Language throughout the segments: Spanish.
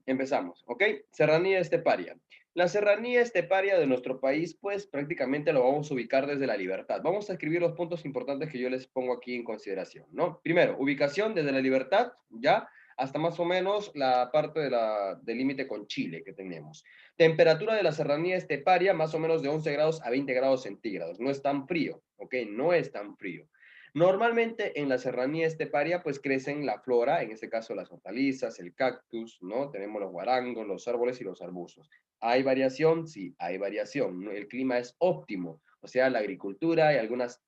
Empezamos, ¿ok? Serranía esteparia. La serranía esteparia de nuestro país, pues prácticamente lo vamos a ubicar desde la Libertad. Vamos a escribir los puntos importantes que yo les pongo aquí en consideración, ¿no? Primero, ubicación desde la Libertad, ya, hasta más o menos la parte del límite con Chile que tenemos. Temperatura de la serranía esteparia, más o menos de 11 grados a 20 grados centígrados. No es tan frío, ¿ok? No es tan frío. Normalmente en la serranía esteparia pues crecen la flora, en este caso las hortalizas, el cactus, ¿no? Tenemos los guarangos, los árboles y los arbustos. ¿Hay variación? Sí, hay variación, ¿no? El clima es óptimo, o sea, la agricultura y algunas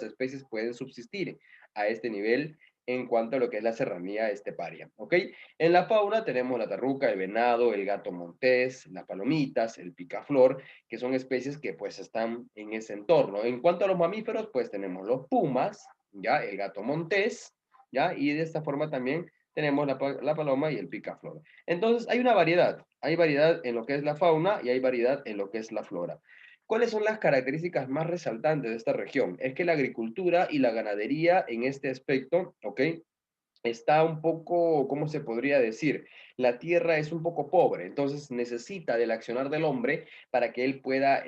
especies pueden subsistir a este nivel en cuanto a lo que es la serranía esteparia, ¿ok? En la fauna tenemos la tarruca, el venado, el gato montés, las palomitas, el picaflor, que son especies que pues están en ese entorno. En cuanto a los mamíferos, pues tenemos los pumas, ya, el gato montés, ya, y de esta forma también tenemos la paloma y el picaflor. Entonces, hay variedad en lo que es la fauna y hay variedad en lo que es la flora. ¿Cuáles son las características más resaltantes de esta región? Es que la agricultura y la ganadería en este aspecto, ¿ok? Está un poco, ¿cómo se podría decir? La tierra es un poco pobre, entonces necesita del accionar del hombre para que él pueda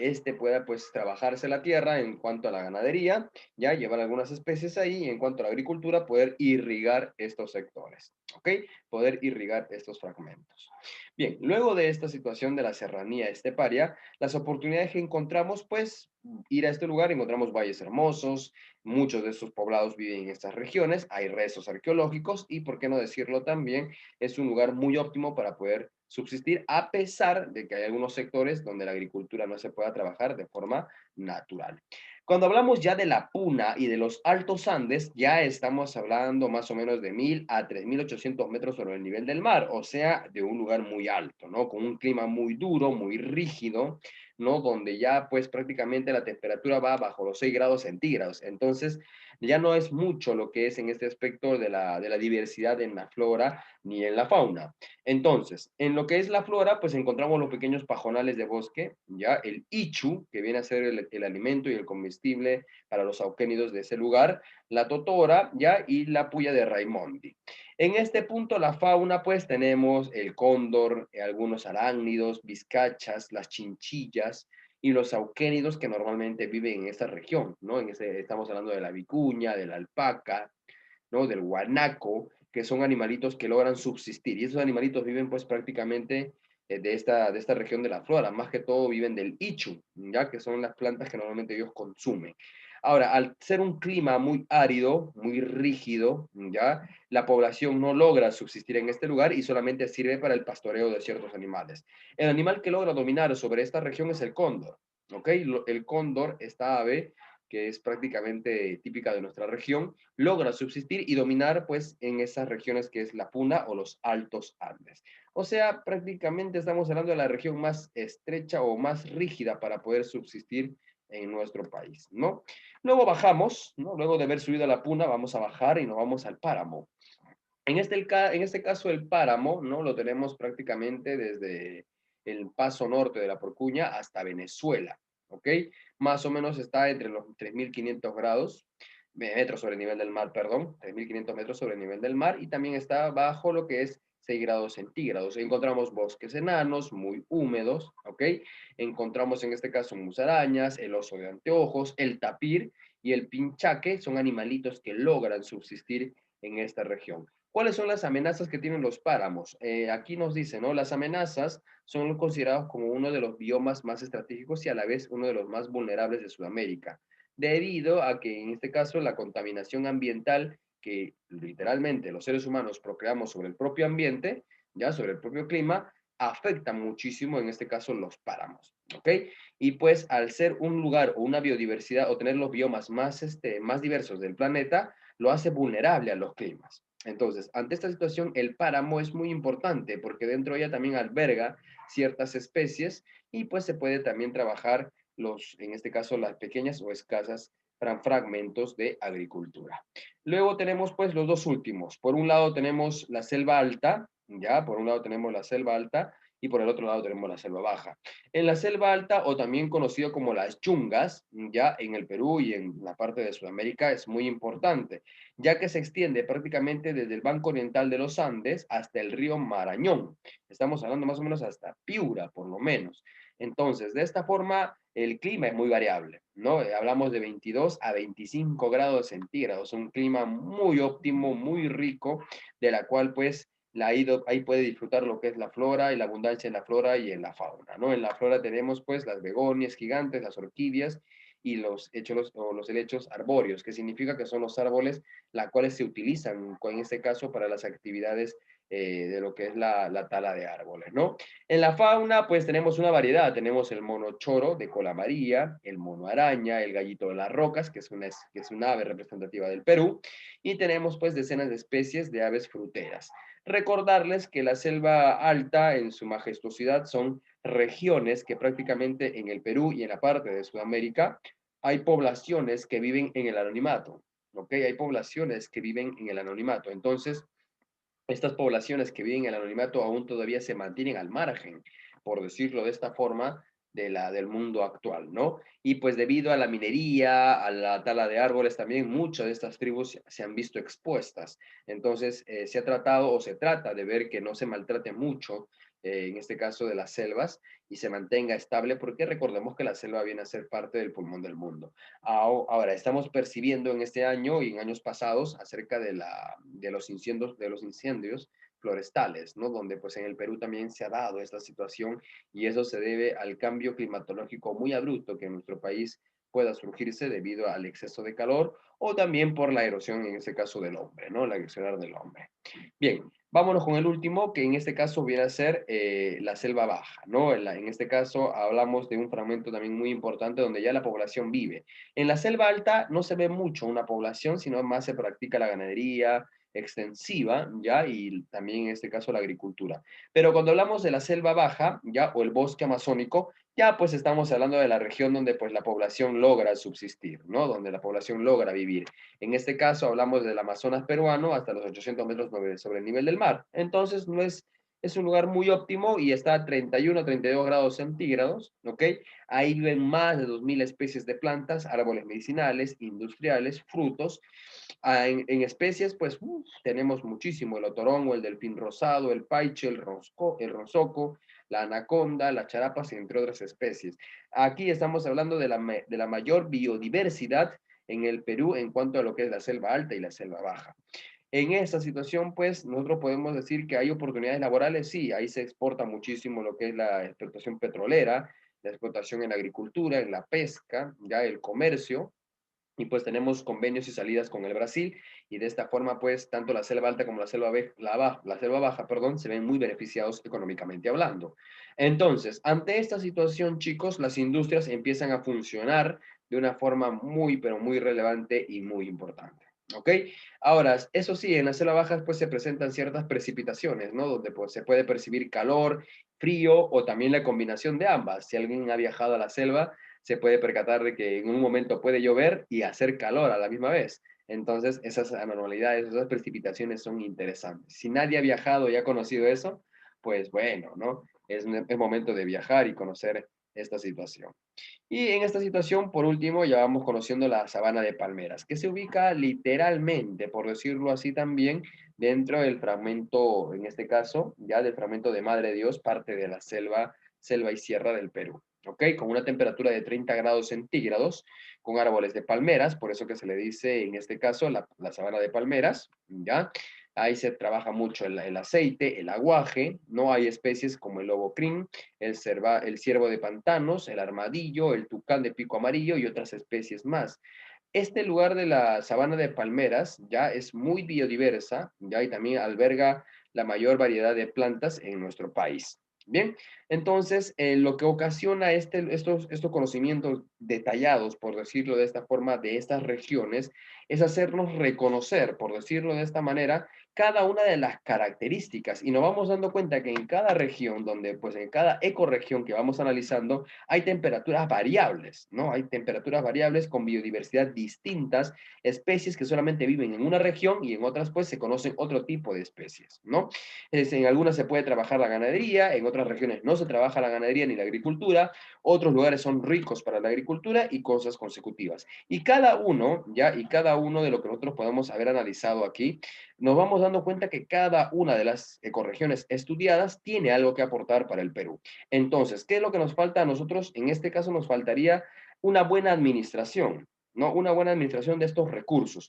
pues trabajarse la tierra en cuanto a la ganadería, ya llevar algunas especies ahí, y en cuanto a la agricultura, poder irrigar estos sectores, ¿ok? Poder irrigar estos fragmentos. Bien, luego de esta situación de la serranía esteparia, las oportunidades que encontramos, pues, ir a este lugar, encontramos valles hermosos, muchos de estos poblados viven en estas regiones, hay restos arqueológicos y, por qué no decirlo también, es un lugar muy óptimo para poder subsistir, a pesar de que hay algunos sectores donde la agricultura no se pueda trabajar de forma natural. Cuando hablamos ya de la Puna y de los Altos Andes, ya estamos hablando más o menos de 1000 a 3800 metros sobre el nivel del mar, o sea, de un lugar muy alto, ¿no? Con un clima muy duro, muy rígido, ¿no? Donde ya pues prácticamente la temperatura va bajo los 6 grados centígrados. Entonces, ya no es mucho lo que es en este aspecto de la diversidad en la flora ni en la fauna. Entonces, en lo que es la flora, pues encontramos los pequeños pajonales de bosque, ya el ichu, que viene a ser el alimento y el comestible para los auquénidos de ese lugar, la totora, ya, y la puya de Raimondi. En este punto, la fauna, pues tenemos el cóndor, algunos arácnidos, vizcachas, las chinchillas y los auquénidos que normalmente viven en esta región, ¿no? Estamos hablando de la vicuña, de la alpaca, ¿no? Del guanaco, que son animalitos que logran subsistir. Y esos animalitos viven pues prácticamente de esta región de la flora, más que todo viven del ichu, ya que son las plantas que normalmente ellos consumen. Ahora, al ser un clima muy árido, muy rígido, ya la población no logra subsistir en este lugar y solamente sirve para el pastoreo de ciertos animales. El animal que logra dominar sobre esta región es el cóndor, ¿ok? El cóndor, esta ave, que es prácticamente típica de nuestra región, logra subsistir y dominar pues en esas regiones que es la Puna o los Altos Andes. O sea, prácticamente estamos hablando de la región más estrecha o más rígida para poder subsistir en nuestro país, ¿no? Luego bajamos, ¿no? Luego de haber subido a la Puna, vamos a bajar y nos vamos al páramo. En este caso, el páramo, ¿no? Lo tenemos prácticamente desde el paso norte de la Porcuña hasta Venezuela, ¿ok? Más o menos está entre los 3500 grados, metros sobre el nivel del mar, perdón, 3500 metros sobre el nivel del mar, y también está bajo lo que es 6 grados centígrados. Encontramos bosques enanos, muy húmedos, ¿ok? Encontramos en este caso musarañas, el oso de anteojos, el tapir y el pinchaque, son animalitos que logran subsistir en esta región. ¿Cuáles son las amenazas que tienen los páramos? Aquí nos dice, ¿no? Las amenazas son considerados como uno de los biomas más estratégicos y a la vez uno de los más vulnerables de Sudamérica, debido a que en este caso la contaminación ambiental que literalmente los seres humanos procreamos sobre el propio ambiente, ya sobre el propio clima, afecta muchísimo en este caso los páramos, ¿ok? Y pues al ser un lugar o una biodiversidad o tener los biomas más diversos del planeta, lo hace vulnerable a los climas. Entonces, ante esta situación, el páramo es muy importante porque dentro de ella también alberga ciertas especies y pues se puede también trabajar en este caso, las pequeñas o escasas fragmentos de agricultura. Luego tenemos pues los dos últimos. Por un lado tenemos la selva alta, ya, por un lado tenemos la selva alta y por el otro lado tenemos la selva baja. En la selva alta, o también conocido como las yungas, ya en el Perú y en la parte de Sudamérica, es muy importante, ya que se extiende prácticamente desde el Banco Oriental de los Andes hasta el río Marañón. Estamos hablando más o menos hasta Piura, por lo menos. Entonces, de esta forma, el clima es muy variable, ¿no? Hablamos de 22 a 25 grados centígrados, un clima muy óptimo, muy rico, de la cual pues ahí puede disfrutar lo que es la flora y la abundancia en la flora y en la fauna, ¿no? En la flora tenemos pues las begonias gigantes, las orquídeas y los helechos arbóreos, que significa que son los árboles las cuales se utilizan en este caso para las actividades de lo que es la tala de árboles, ¿no? En la fauna, pues tenemos una variedad. Tenemos el mono choro de cola amarilla, el mono araña, el gallito de las rocas, que es una ave representativa del Perú, y tenemos pues decenas de especies de aves fruteras. Recordarles que la selva alta en su majestuosidad son regiones que prácticamente en el Perú y en la parte de Sudamérica hay poblaciones que viven en el anonimato, ¿ok? Hay poblaciones que viven en el anonimato. Entonces, estas poblaciones que viven en el anonimato aún todavía se mantienen al margen, por decirlo de esta forma, del mundo actual, ¿no? Y pues debido a la minería, a la tala de árboles, también muchas de estas tribus se han visto expuestas. Entonces, se ha tratado o se trata de ver que no se maltrate mucho, en este caso de las selvas, y se mantenga estable, porque recordemos que la selva viene a ser parte del pulmón del mundo. Ahora, estamos percibiendo en este año y en años pasados acerca de los incendios forestales, ¿no? Donde pues en el Perú también se ha dado esta situación y eso se debe al cambio climatológico muy abrupto que en nuestro país pueda surgirse debido al exceso de calor o también por la erosión, en este caso del hombre, ¿no? La accionar del hombre. Bien, vámonos con el último, que en este caso viene a ser la selva baja, ¿no? En este caso hablamos de un fragmento también muy importante donde ya la población vive. En la selva alta no se ve mucho una población, sino más se practica la ganadería extensiva, ¿ya? Y también en este caso la agricultura. Pero cuando hablamos de la selva baja, ¿ya? O el bosque amazónico, ya pues estamos hablando de la región donde pues la población logra subsistir, ¿no? Donde la población logra vivir. En este caso hablamos del Amazonas peruano hasta los 800 metros sobre el nivel del mar. Entonces no es un lugar muy óptimo y está a 31 a 32 grados centígrados, ¿ok? Ahí viven más de 2.000 especies de plantas, árboles medicinales, industriales, frutos. En especies, pues tenemos muchísimo, el otorongo, el delfín rosado, el paiche, el rosoco, la anaconda, las charapas, entre otras especies. Aquí estamos hablando de la mayor biodiversidad en el Perú en cuanto a lo que es la selva alta y la selva baja. En esta situación, pues, nosotros podemos decir que hay oportunidades laborales, sí, ahí se exporta muchísimo lo que es la explotación petrolera, la explotación en la agricultura, en la pesca, ya el comercio, y pues tenemos convenios y salidas con el Brasil, y de esta forma, pues, tanto la selva alta como la selva baja, perdón, se ven muy beneficiados económicamente hablando. Entonces, ante esta situación, chicos, las industrias empiezan a funcionar de una forma muy, pero muy relevante y muy importante. ¿Ok? Ahora, eso sí, en la selva baja pues se presentan ciertas precipitaciones, ¿no? Donde pues se puede percibir calor, frío o también la combinación de ambas. Si alguien ha viajado a la selva, se puede percatar de que en un momento puede llover y hacer calor a la misma vez. Entonces, esas anormalidades, esas precipitaciones son interesantes. Si nadie ha viajado y ha conocido eso, pues bueno, ¿no? Es momento de viajar y conocer esta situación. Y en esta situación, por último, ya vamos conociendo la sabana de palmeras, que se ubica literalmente, por decirlo así también, dentro del fragmento, en este caso, ya del fragmento de Madre Dios, parte de la selva y sierra del Perú. ¿Ok? Con una temperatura de 30 grados centígrados, con árboles de palmeras, por eso que se le dice en este caso la sabana de palmeras, ¿ya? Ahí se trabaja mucho el aceite, el aguaje, no hay especies como el lobo crin, el ciervo de pantanos, el armadillo, el tucán de pico amarillo y otras especies más. Este lugar de la sabana de palmeras ya es muy biodiversa, ya y también alberga la mayor variedad de plantas en nuestro país. Bien, entonces lo que ocasiona estos conocimientos detallados, por decirlo de esta forma, de estas regiones, es hacernos reconocer, por decirlo de esta manera, cada una de las características y nos vamos dando cuenta que en cada región, donde pues en cada ecorregión que vamos analizando, hay temperaturas variables, ¿no? Hay temperaturas variables con biodiversidad distintas, especies que solamente viven en una región y en otras pues se conocen otro tipo de especies, ¿no? En algunas se puede trabajar la ganadería, en otras regiones no se trabaja la ganadería ni la agricultura, otros lugares son ricos para la agricultura y cosas consecutivas. Y cada uno, ¿ya? Y cada uno de lo que nosotros podemos haber analizado aquí, nos vamos dando cuenta que cada una de las ecorregiones estudiadas tiene algo que aportar para el Perú. Entonces, ¿qué es lo que nos falta a nosotros? En este caso nos faltaría una buena administración, ¿no? Una buena administración de estos recursos.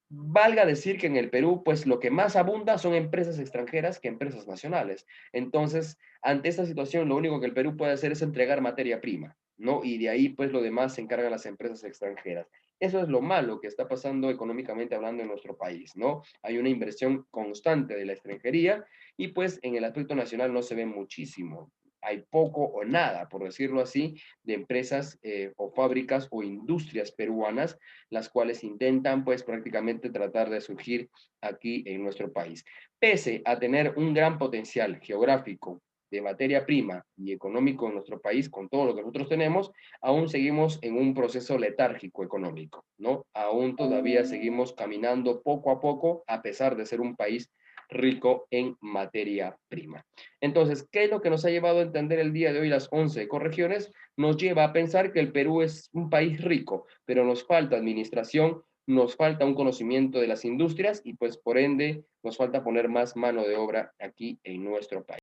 Valga decir que en el Perú, pues lo que más abunda son empresas extranjeras que empresas nacionales. Entonces, ante esta situación, lo único que el Perú puede hacer es entregar materia prima, ¿no? Y de ahí, pues lo demás se encargan las empresas extranjeras. Eso es lo malo que está pasando económicamente hablando en nuestro país, ¿no? Hay una inversión constante de la extranjería y pues en el aspecto nacional no se ve muchísimo. Hay poco o nada, por decirlo así, de empresas o fábricas o industrias peruanas, las cuales intentan pues prácticamente tratar de surgir aquí en nuestro país. Pese a tener un gran potencial geográfico, de materia prima y económico en nuestro país, con todo lo que nosotros tenemos, aún seguimos en un proceso letárgico económico, ¿no? Aún todavía seguimos caminando poco a poco, a pesar de ser un país rico en materia prima. Entonces, ¿qué es lo que nos ha llevado a entender el día de hoy las 11 ecorregiones? Nos lleva a pensar que el Perú es un país rico, pero nos falta administración, nos falta un conocimiento de las industrias y pues por ende nos falta poner más mano de obra aquí en nuestro país.